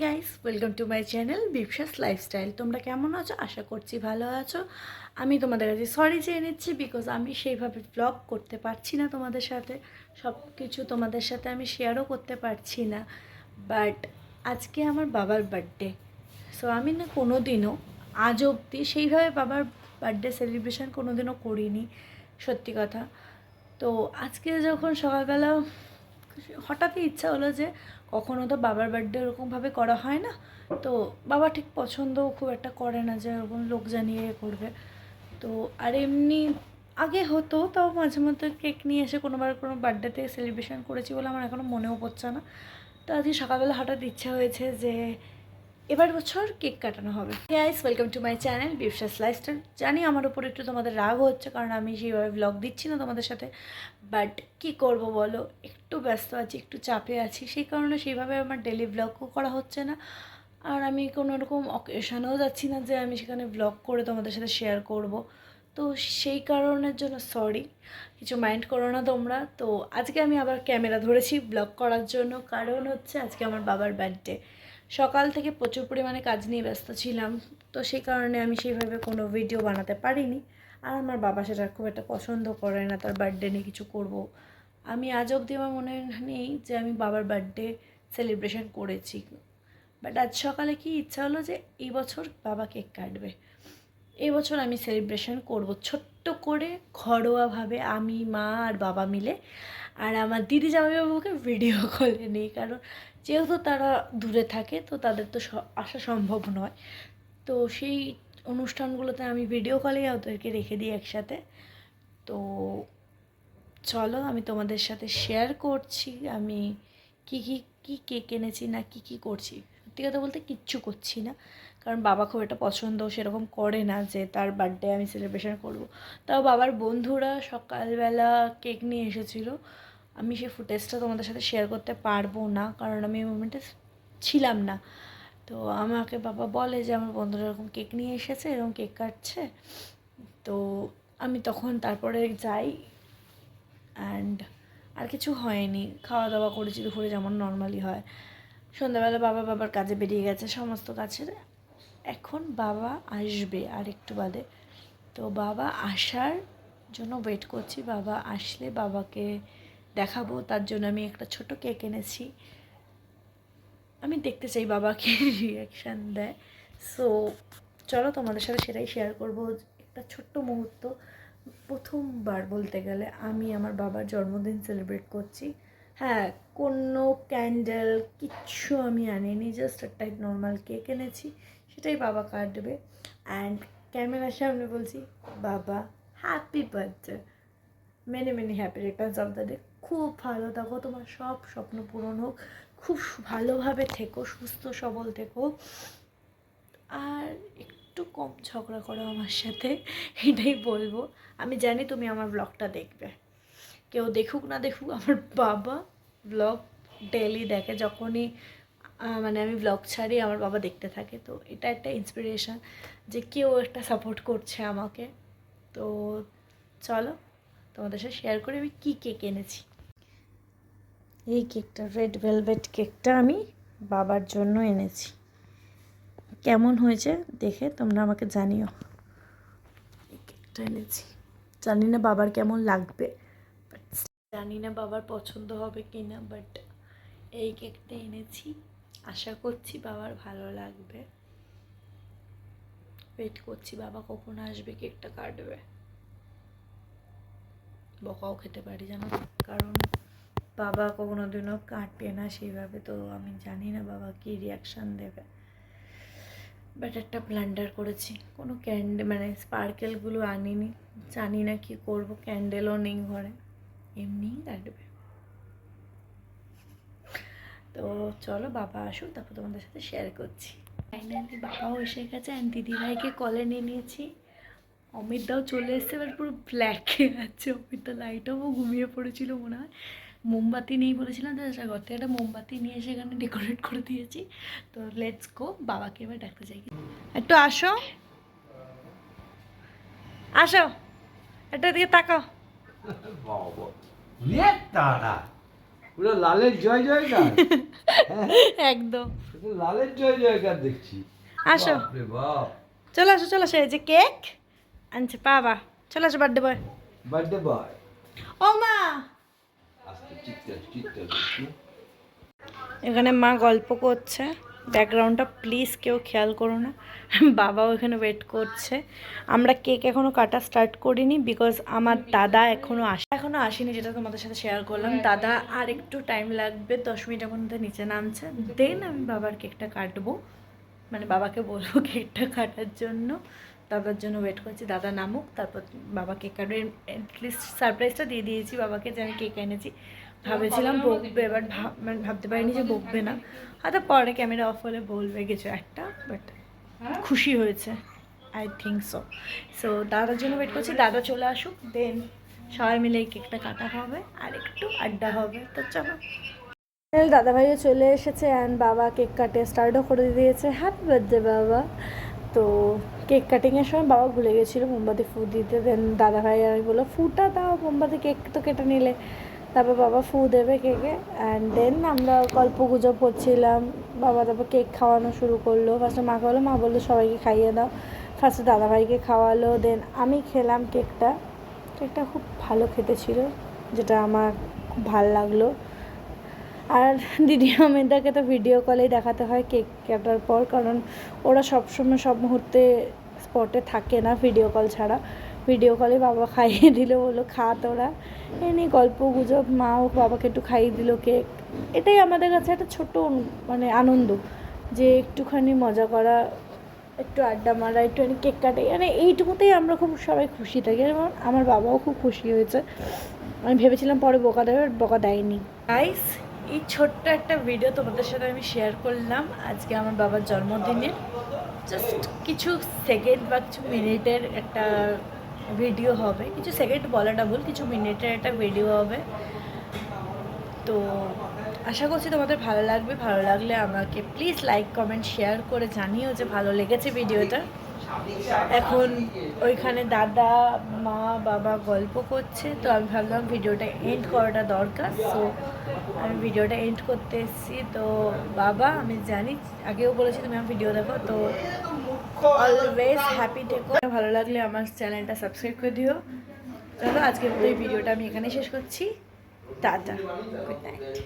Guys, welcome to my channel Bipsha's lifestyle. তোমরা কেমন আছো? আশা করছি ভালো আছো। আমি তোমাদের কাছে সরি চেয়ে নিচ্ছি বিকজ আমি সেইভাবে ব্লগ করতে পারছি না, তোমাদের সাথে সব কিছু তোমাদের সাথে আমি শেয়ারও করতে পারছি না। বাট আজকে আমার বাবার বার্থডে, সো আমি না কোনো দিনও আজ অবধি সেইভাবে বাবার বার্থডে সেলিব্রেশন কোনো দিনও করিনি, সত্যি কথা। তো আজকে যখন সকালবেলা হঠাৎই ইচ্ছা হলো যে কখনো তো বাবার বার্থডে ওরকমভাবে করা হয় না, তো বাবা ঠিক পছন্দও খুব একটা করে না যে ওরকম লোক জানিয়ে করবে। তো আর এমনি আগে হতো, তাও মাঝে মধ্যে কেক নিয়ে এসে কোনোবার কোনো বার্থডেতে সেলিব্রেশন করেছি বলে আমার এখনও মনেও পড়ছে না। তো আজকে সকালবেলা হঠাৎ ইচ্ছা হয়েছে যে এবার বছর কেক কাটানো হবে। Guys, welcome to my channel Bipsha's lifestyle. জানি আমার উপর একটু তোমাদের রাগ হচ্ছে কারণ আমি সেইভাবে ব্লগ দিচ্ছি না তোমাদের সাথে, বাট কি করব বলো, একটু ব্যস্ত আছি, একটু চাপে আছি, সেই কারণে সেইভাবে আমার ডেলি ব্লগও করা হচ্ছে না। আর আমি কোনো রকম অকেশনেও যাচ্ছি না যে আমি সেখানে ব্লগ করে তোমাদের সাথে শেয়ার করব। তো সেই কারণের জন্য সরি, কিছু মাইন্ড করো না তোমরা। তো আজকে আমি আবার ক্যামেরা ধরেছি ব্লগ করার জন্য, কারণ হচ্ছে আজকে আমার বাবার বার্থডে। সকাল থেকে প্রচুর পরিমাণে কাজ নিয়ে ব্যস্ত ছিলাম, তো সেই কারণে আমি সেইভাবে কোনো ভিডিও বানাতে পারিনি। আর আমার বাবা সেটা খুব একটা পছন্দ করে না, তার বার্থডে নিয়ে কিছু করব। আমি আজ অবধি আমার মনে নেই যে আমি বাবার বার্থডে সেলিব্রেশন করেছি। বাট আজ সকালে কি ইচ্ছা হলো যে এই বছর বাবা কেক কাটবে, এই বছর আমি সেলিব্রেশন করব ছোট্ট করে, ঘরোয়াভাবে, আমি, মা আর বাবা মিলে। আর আমার দিদি জামাইবাবুকে ভিডিও কলে নেই, কারণ যেহেতু তারা দূরে থাকে তো তাদের তো আসা সম্ভব নয়। তো সেই অনুষ্ঠানগুলোতে আমি ভিডিও কলেই ওদেরকে রেখে দিই একসাথে। তো চলো আমি তোমাদের সাথে শেয়ার করছি আমি কী কী কী কেক এনেছি না কী কী করছি। সত্যি কথা বলতে কিচ্ছু করছি না, কারণ বাবা খুব একটা পছন্দ সেরকম করে না যে তার বার্থডে আমি সেলিব্রেশন করব। তাও বাবার বন্ধুরা সকালবেলা কেক নিয়ে এসেছিলো, আমি সেই ফুটেজটা তোমাদের সাথে শেয়ার করতে পারবো না কারণ আমি এই মোমেন্টে ছিলাম না। তো আমাকে বাবা বলে যে আমার বন্ধুরা এরকম কেক নিয়ে এসেছে, এরকম কেক কাটছে। তো আমি তখন তারপরে যাই, অ্যান্ড আর কিছু হয়নি, খাওয়া দাওয়া করেছি দুপুরে যেমন নর্মালি হয়। সন্ধ্যাবেলা বাবার কাজে বেরিয়ে গেছে, সমস্ত কাছের। এখন বাবা আসবে আর একটু বাদে, তো বাবা আসার জন্য ওয়েট করছি। বাবা আসলে বাবাকে দেখাবো, তার জন্য আমি একটা ছোট কেক এনেছি। আমি দেখতে চাই বাবা কি রিয়াকশান দেয়। সো চলো তোমাদের সাথে সেটাই শেয়ার করবো, একটা ছোট্ট মুহূর্ত। প্রথমবার বলতে গেলে আমি আমার বাবার জন্মদিন সেলিব্রেট করছি। হ্যাঁ, কোনো ক্যান্ডেল কিচ্ছু আমি আনিনি, জাস্ট একটা নর্মাল কেক এনেছি, সেটাই বাবা কাটবে। অ্যান্ড ক্যামেরার সামনে বলছি, বাবা happy birthday, many many happy Returns of the day. খুব ভালো থাকো, তোমার সব স্বপ্ন পূরণ হোক, খুব ভালোভাবে থেকো, সুস্থ সবল থেকো, আর একটু কম ঝগড়া করো আমার সাথে, এটাই বলবো। আমি জানি তুমি আমার ব্লগটা দেখবে, কেউ দেখুক না দেখুক, আমার বাবা ব্লগ ডেলি দেখে। যখনই মানে আমি ব্লগ ছাড়ি আমার বাবা দেখতে থাকে, তো এটা একটা ইন্সপিরেশান যে কেউ একটা সাপোর্ট করছে আমাকে। তো চলো তোমাদের সাথে শেয়ার করে আমি কী কেক এনেছি। এই কেকটা, রেড ভেলভেট কেকটা আমি বাবার জন্য এনেছি। কেমন হয়েছে দেখে তোমরা আমাকে জানিও। এই কেকটা এনেছি, জানি না বাবার কেমন লাগবে, জানি না বাবার পছন্দ হবে কি না, বাট এই কেকটা এনেছি, আশা করছি বাবার ভালো লাগবে। ওয়েট করছি বাবা কখন আসবে, কেকটা কাটবে। বকাও খেতে পারি জানো, কারণ বাবা কখনো দিনও কাটবে না সেইভাবে, তো আমি জানি না বাবা কী রিয়াকশান দেবে। বাট একটা ব্লান্ডার করেছি, কোনো মানে স্পার্কেলগুলো আনিনি, জানি না কি করব, ক্যান্ডেলও নেই ঘরে, এমনিই কাটবে। তো চলো বাবা আসুক, তারপর তোমাদের সাথে শেয়ার করছি। ফাইনালি বাবাও এসে গেছে, অ্যান্ড দিদিভাইকে কলে নিয়ে নিয়েছি। অমিতদাও চলে এসছে, এবার পুরো ব্ল্যাকে আছে অমিতদা, লাইটও ঘুমিয়ে পড়েছিল মনে হয়। মোমবাতি নেই বলেছিলাম, তো ঘর থেকে একটা মোমবাতি নিয়ে এসে এখানে ডেকোরেট করে দিয়েছি। তো লেটস গো, বাবাকে এবার ডাকতে চাই। একটু আসো, আসো, একটা দিকে তাকাও। পুরো লালের জয় জয়কার। হ্যাঁ, একদম। শুধু লালের জয় জয়কার দেখছি। আসো, বাপরে বাপ, চলে আসো, এই যে কেক আনছে বাবা। চলে আসো বার্থডে বয়। Birthday boy. ও মা, আস্তে চিৎকার চিৎকার করছি। এখানে মা গল্প করছে, ব্যাকগ্রাউন্ডটা প্লিজ কেউ খেয়াল করো না। বাবাও এখানে ওয়েট করছে। আমরা কেক এখনও কাটা স্টার্ট করিনি, বিকজ আমার দাদা এখনও আসেনি, যেটা তোমাদের সাথে শেয়ার করলাম। দাদা আর একটু টাইম লাগবে, 10 মিনিটের মধ্যে নিচে নামছে। দেন আমি বাবার কেকটা কাটবো, মানে বাবাকে বলবো কেকটা কাটার জন্য। দাদার জন্য ওয়েট করছি, দাদা নামুক, তারপর বাবা কেক কাটবে। অ্যাটলিস্ট সারপ্রাইজটা দিয়ে দিয়েছি বাবাকে যে আমি কেক এনেছি। ভেবেছিলাম বকবে, বাট মানে ভাবতে পারিনি যে বকবে না। হয়তো পরে ক্যামেরা অফ হলে বলবে কিছু একটা, বাট খুশি হয়েছে, আই থিঙ্ক সো। সো দাদার জন্য ওয়েট করছি, দাদা চলে আসুক, দেন সবাই মিলে এই কেকটা কাটা হবে আর একটু আড্ডা হবে। তো চলো, দাদাভাইও চলে এসেছে অ্যান্ড বাবা কেক কাটে স্টার্টও করে দিয়েছে। হ্যাপি বার্থডে বাবা। তো কেক কাটিংয়ের সময় বাবা ভুলে গেছিলো মোমবাতি ফু দিতে। দেন দাদাভাই আর বললো ফুটা দাও, মোমবাতি কেক তো কেটে নিলে। তারপর বাবা ফু দেবে কেকে, অ্যান্ড দেন আমরা গল্প গুজব করছিলাম। বাবা তারপর কেক খাওয়ানো শুরু করলো। ফার্স্টে মাকে বললো, মা বললো সবাইকে খাইয়ে দাও। ফার্স্টে দাদাভাইকে খাওয়ালো, দেন আমি খেলাম কেকটা। কেকটা খুব ভালো খেতে ছিল, যেটা আমার খুব ভালো লাগলো। আর দিদি আমেদাকে তো ভিডিও কলেই দেখাতে হয় কেক কাটার পর, কারণ ওরা সবসময় সব মুহূর্তে স্পটে থাকে না ভিডিও কল ছাড়া। ভিডিও কলে বাবা খাইয়ে দিল, বললো খা তোরা। এমনি গল্প গুজব, মাও বাবাকে একটু খাইয়ে দিল কেক। এটাই আমাদের কাছে একটা ছোট মানে আনন্দ, যে একটুখানি মজা করা, একটু আড্ডা মারা, একটুখানি কেক কাটে, মানে এইটুকুতেই আমরা খুব সবাই খুশি থাকি। এবং আমার বাবাও খুব খুশি হয়েছে। আমি ভেবেছিলাম পরে বকা দেবে, বকা দেয়নি। গাইস, এই ছোট্ট একটা ভিডিও তোমাদের সাথে আমি শেয়ার করলাম আজকে আমার বাবার জন্মদিনের। জাস্ট কিছু সেকেন্ড বা কিছু মিনিটের একটা ভিডিও হবে, কিছু সেকেন্ড বলাটা ভুল, কিছু মিনিটের একটা ভিডিও হবে। তো আশা করছি তোমাদের ভালো লাগবে। ভালো লাগলে আমাকে প্লিজ লাইক কমেন্ট শেয়ার করে জানিও যে ভালো লেগেছে ভিডিওটা। এখন ওইখানে দাদা মা বাবা গল্প করছে, তো আমি ভাবলাম ভিডিওটা এন্ড করাটা দরকার। সো আমি ভিডিওটা এন্ড করতে এসেছি। তো বাবা, আমি জানি আগেও বলেছি তুমি আমার ভিডিও দেখো, তো অলওয়েজ হ্যাপি থেকো। ভালো লাগলে আমার চ্যানেলটা সাবস্ক্রাইব করে দিও। চলো, আজকের মতো এই ভিডিওটা আমি এখানেই শেষ করছি। Tata, good night.